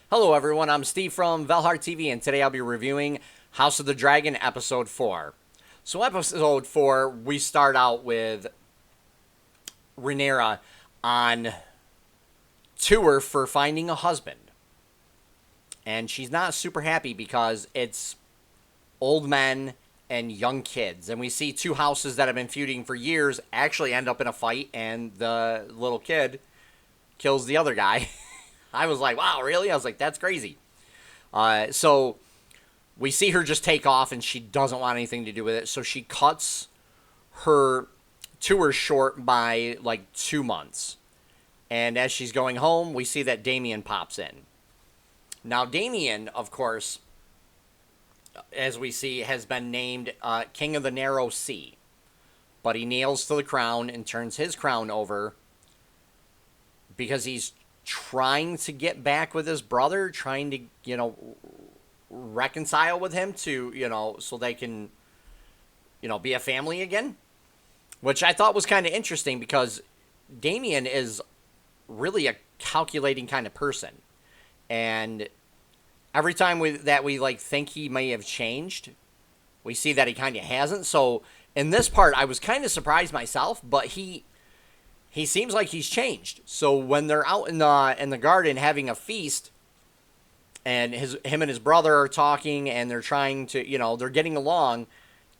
Hello everyone, I'm Steve from Valhartv, and today I'll be reviewing House of the Dragon Episode 4. So Episode 4, we start out with Rhaenyra on tour for finding a husband. And she's not super happy because it's old men and young kids. And we see two houses that have been feuding for years actually end up in a fight, and the little kid kills the other guy. I was like, wow, really? I was like, that's crazy. So we see her just take off, and she doesn't want anything to do with it. So she cuts her tour short by like 2 months. And as she's going home, we see that Daemon pops in. Now, Daemon, of course, as we see, has been named King of the Narrow Sea. But he kneels to the crown and turns his crown over because he's trying to get back with his brother, trying to, reconcile with him to, so they can, be a family again. Which I thought was kind of interesting because Daemon is really a calculating kind of person. And every time we think he may have changed, we see that he kind of hasn't. So in this part, I was kind of surprised myself, but he seems like he's changed. So when they're out in the garden having a feast, and him and his brother are talking, and they're trying to, they're getting along,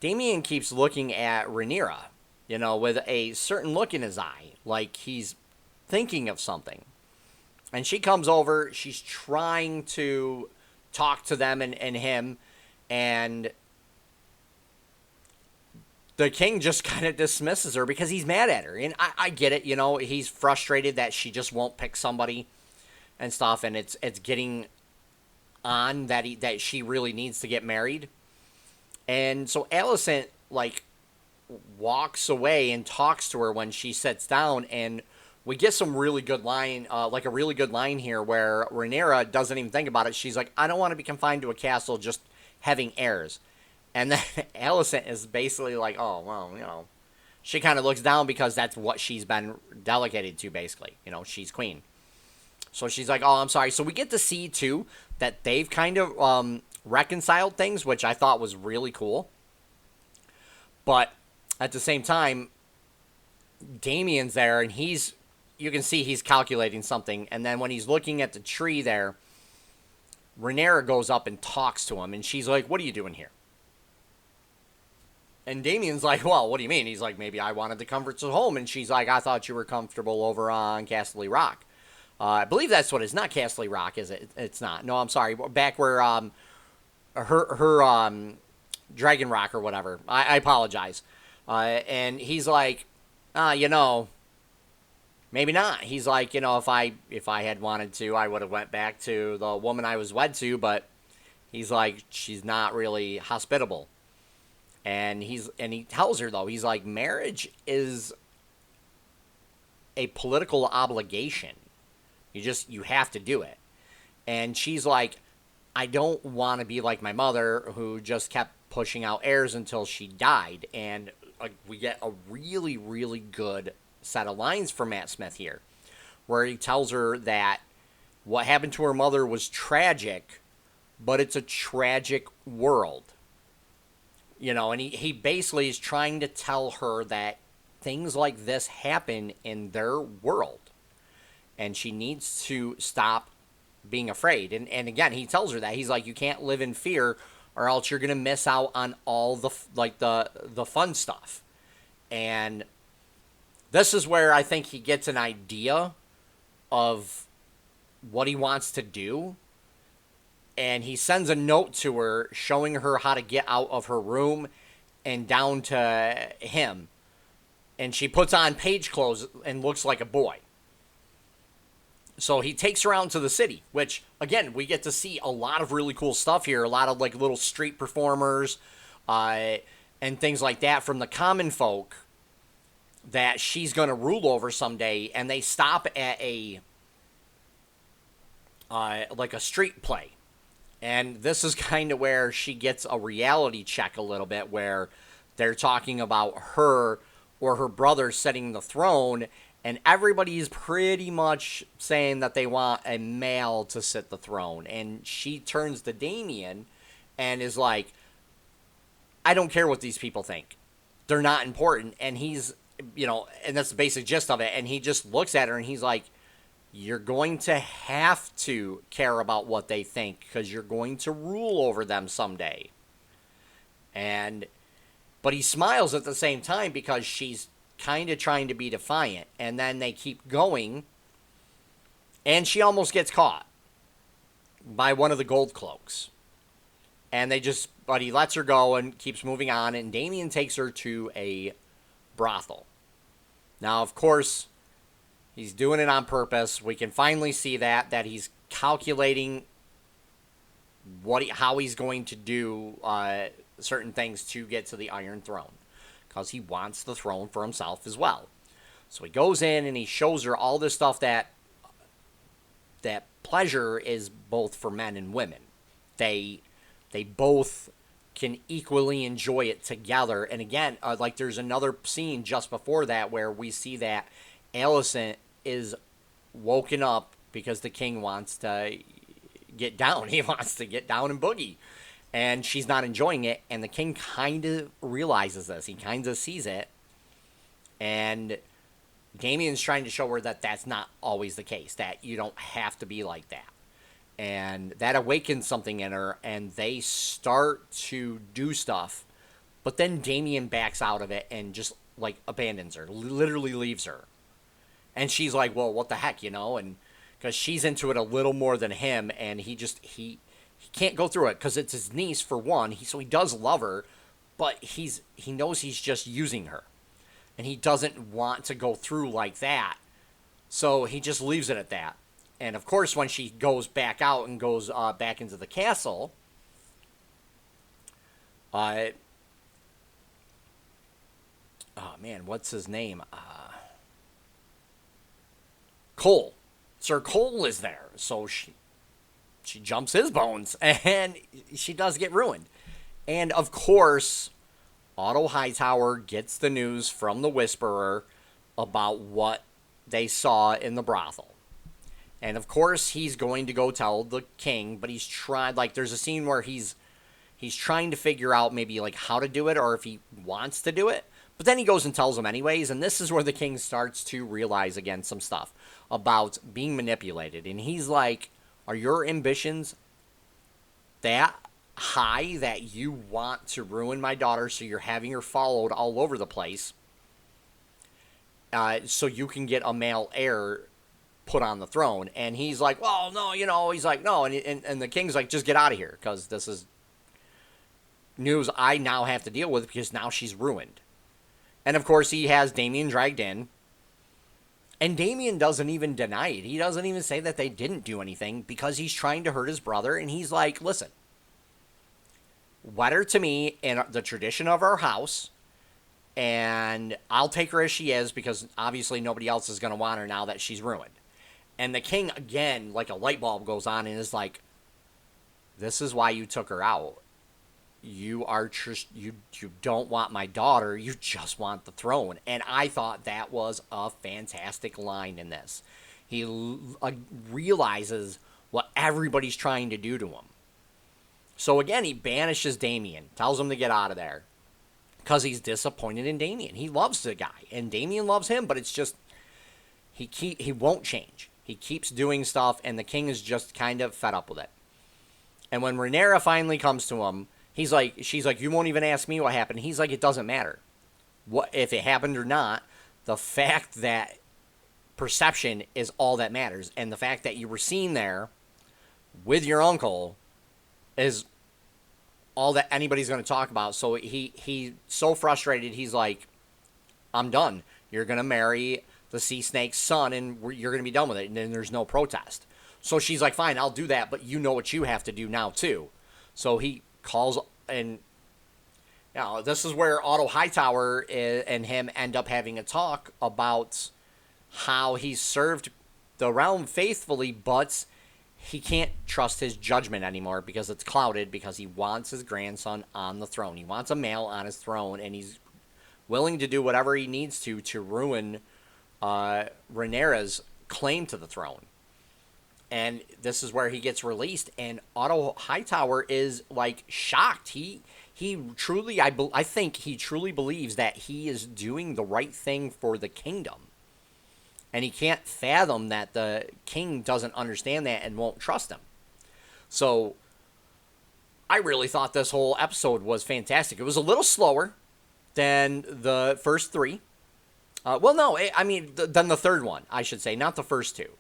Daemon keeps looking at Rhaenyra, with a certain look in his eye, like he's thinking of something. And she comes over, she's trying to talk to them and him, and the king just kind of dismisses her because he's mad at her. And I get it, he's frustrated that she just won't pick somebody and stuff, and it's getting on that she really needs to get married. And so Alicent, walks away and talks to her when she sits down, and we get some really good line, a really good line here where Rhaenyra doesn't even think about it. She's like, I don't want to be confined to a castle just having heirs. And then Alicent is basically like, oh, well, she kind of looks down because that's what she's been delegated to, basically. She's queen. So she's like, oh, I'm sorry. So we get to see, too, that they've kind of reconciled things, which I thought was really cool. But at the same time, Damien's there, and you can see he's calculating something. And then when he's looking at the tree there, Rhaenyra goes up and talks to him, and she's like, what are you doing here? And Damien's like, well, what do you mean? He's like, maybe I wanted the comforts of home. And she's like, I thought you were comfortable over on Castle Rock. I believe that's what it is. Not Castle Rock, is it? It's not. No, I'm sorry. Back where her Dragon Rock or whatever. I apologize. And he's like, maybe not. He's like, if I had wanted to, I would have went back to the woman I was wed to. But he's like, she's not really hospitable. And he tells her, though, he's like, marriage is a political obligation. You have to do it. And she's like, I don't want to be like my mother, who just kept pushing out heirs until she died. And we get a really, really good set of lines from Matt Smith here, where he tells her that what happened to her mother was tragic, but it's a tragic world. And he basically is trying to tell her that things like this happen in their world. And she needs to stop being afraid. And again, he tells her that. He's like, you can't live in fear, or else you're going to miss out on all the fun stuff. And this is where I think he gets an idea of what he wants to do. And he sends a note to her showing her how to get out of her room and down to him. And she puts on page clothes and looks like a boy. So he takes her out to the city, which, again, we get to see a lot of really cool stuff here. A lot of, little street performers and things like that from the common folk that she's going to rule over someday. And they stop at a street play. And this is kind of where she gets a reality check a little bit, where they're talking about her or her brother setting the throne, And everybody is pretty much saying that they want a male to sit the throne. And she turns to Daemon and is like, I don't care what these people think. They're not important. And he's, and that's the basic gist of it. And he just looks at her and he's like, you're going to have to care about what they think because you're going to rule over them someday. But he smiles at the same time because she's kind of trying to be defiant. And then they keep going. And she almost gets caught by one of the gold cloaks. And but he lets her go and keeps moving on. And Daemon takes her to a brothel. Now, of course, he's doing it on purpose. We can finally see that he's calculating how he's going to do certain things to get to the Iron Throne. Because he wants the throne for himself as well. So he goes in and he shows her all this stuff that pleasure is both for men and women. They both can equally enjoy it together. And again, there's another scene just before that where we see that Alicent is woken up because the king wants to get down. He wants to get down and boogie. And she's not enjoying it. And the king kind of realizes this. He kind of sees it. And Damien's trying to show her that that's not always the case. That you don't have to be like that. And that awakens something in her. And they start to do stuff. But then Daemon backs out of it and just, abandons her. Literally leaves her. And she's like, well, what the heck, And because she's into it a little more than him. And he can't go through it because it's his niece, for one. So he does love her. But he knows he's just using her. And he doesn't want to go through like that. So he just leaves it at that. And, of course, when she goes back out and goes back into the castle, oh, man, what's his name? Cole. Sir Cole is there. So she jumps his bones. And she does get ruined. And, of course, Otto Hightower gets the news from the Whisperer about what they saw in the brothel. And, of course, he's going to go tell the king, but he's trying, there's a scene where he's trying to figure out maybe, how to do it or if he wants to do it. But then he goes and tells him anyways, and this is where the king starts to realize, again, some stuff about being manipulated. And he's like, are your ambitions that high that you want to ruin my daughter so you're having her followed all over the place so you can get a male heir put on the throne? And he's like, well, no, he's like, no. And the king's like, just get out of here because this is news I now have to deal with because now she's ruined. And, of course, he has Daemon dragged in. And Daemon doesn't even deny it. He doesn't even say that they didn't do anything because he's trying to hurt his brother. And he's like, listen, wed her to me in the tradition of our house. And I'll take her as she is because obviously nobody else is going to want her now that she's ruined. And the king, again, like a light bulb goes on and is like, this is why you took her out. You don't want my daughter. You just want the throne. And I thought that was a fantastic line in this. He realizes what everybody's trying to do to him. So again, he banishes Daemon, tells him to get out of there because he's disappointed in Daemon. He loves the guy, and Daemon loves him, but it's just he won't change. He keeps doing stuff, and the king is just kind of fed up with it. And when Rhaenyra finally comes to him, she's like, you won't even ask me what happened. He's like, it doesn't matter what if it happened or not. The fact that perception is all that matters, and the fact that you were seen there with your uncle is all that anybody's going to talk about. So he's so frustrated. He's like, I'm done. You're going to marry the sea snake's son, and you're going to be done with it. And then there's no protest. So she's like, fine, I'll do that, but you know what you have to do now too. So he calls, and this is where Otto Hightower and him end up having a talk about how he served the realm faithfully, but he can't trust his judgment anymore because it's clouded, because he wants his grandson on the throne. He wants a male on his throne, and he's willing to do whatever he needs to ruin Rhaenyra's claim to the throne. And this is where he gets released, and Otto Hightower is like shocked. He truly, I think he truly believes that he is doing the right thing for the kingdom, and he can't fathom that the king doesn't understand that and won't trust him. So I really thought this whole episode was fantastic. It was a little slower than the first three. Well, no, I mean than the third one, I should say, not the first two,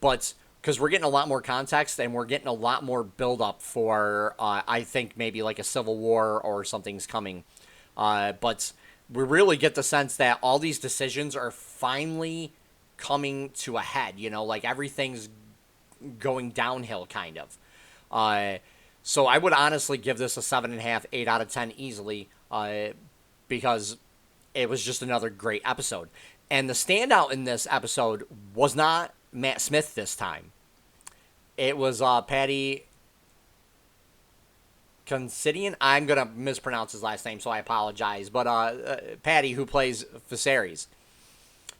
but because we're getting a lot more context and we're getting a lot more build-up for, I think, maybe like a civil war or something's coming. But we really get the sense that all these decisions are finally coming to a head, like everything's going downhill, kind of. So I would honestly give this a 7.5, 8 out of 10 easily, because it was just another great episode. And the standout in this episode was not Matt Smith this time. It was Paddy Considine. I'm going to mispronounce his last name, so I apologize. But Paddy, who plays Viserys,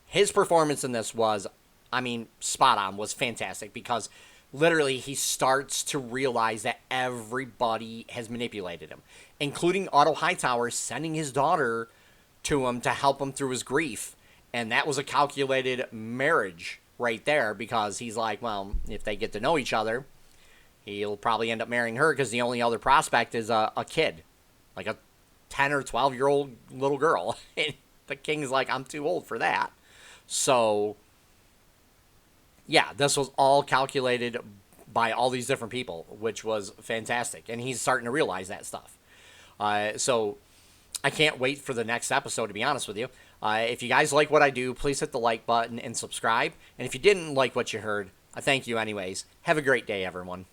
his performance in this was, spot on, was fantastic, because literally he starts to realize that everybody has manipulated him, including Otto Hightower sending his daughter to him to help him through his grief. And that was a calculated marriage right there, because he's like, well, if they get to know each other, he'll probably end up marrying her, because the only other prospect is a kid, like a 10 or 12-year-old little girl. And the king's like, I'm too old for that. So, yeah, this was all calculated by all these different people, which was fantastic. And he's starting to realize that stuff. So I can't wait for the next episode, to be honest with you. If you guys like what I do, please hit the like button and subscribe. And if you didn't like what you heard, I thank you anyways. Have a great day, everyone.